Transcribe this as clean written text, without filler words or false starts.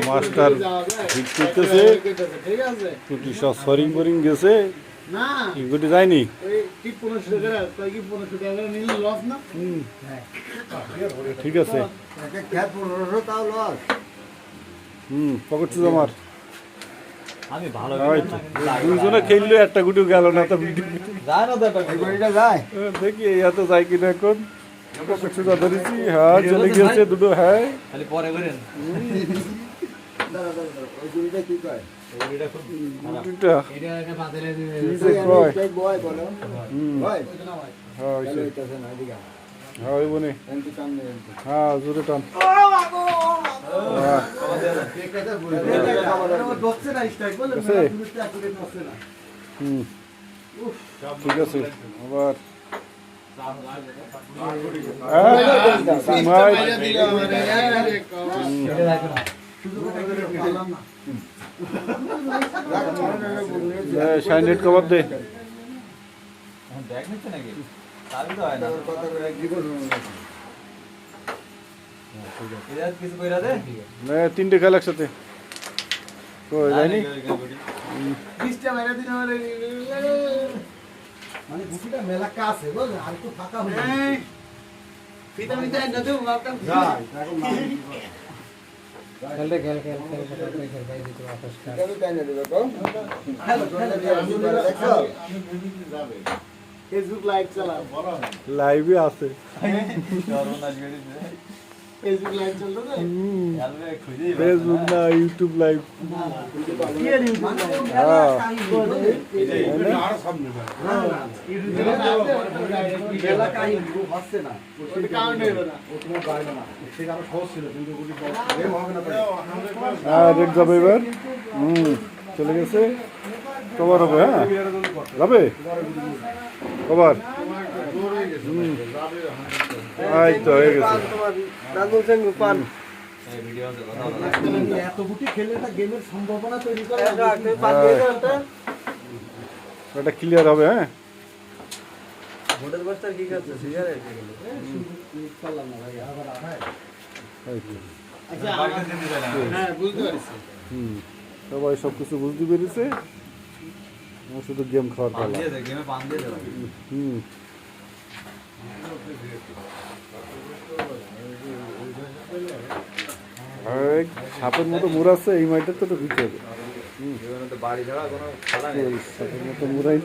Master ঠিক করতেছে, টুটি সব সরিং বরিং গেছে, ইগুটি যায়নি। ঠিক আছে, পকেট আমার আমি ভালো দুইজনে খেললে একটা গুটি গেল না তো দেখি এত যায় কিনা এখন। পকেট সুদা ধরেছি, হ্যাঁ চলে গিয়েছে দুটো। হ্যাঁ পরে করেন হ্যাঁ জোরে টান। ঠিক আছে আবার শাইনেট কভার দে। তিনটে খেলা একসাথে যায়নি। মানে গুটিটা মেলা কাছে বুঝলে, আর একটু ফাঁকা হয়ে ফেসবুক লাইভ চালা, লাইভে আছে, ফেসবুক লাইভ চলতেছে, ফেসবুক না ইউটিউব লাইভ। রেড যাবে এবার, চলে গেছে। কভার হবে, হ্যাঁ যাবে কভার। এই তো হয়ে গেছে। এত গুটি খেলে একটা গেমের সম্ভাবনা তৈরি করে এটা ক্লিয়ার হবে। হ্যাঁ সবাই সব কিছু বুঝতে পেরেছে, শুধু গেম খাওয়ার পালা। সাপের মতো মুড়াচ্ছে, এই মাইটার তো দিতে হবে। সাপের মতো মুড়াই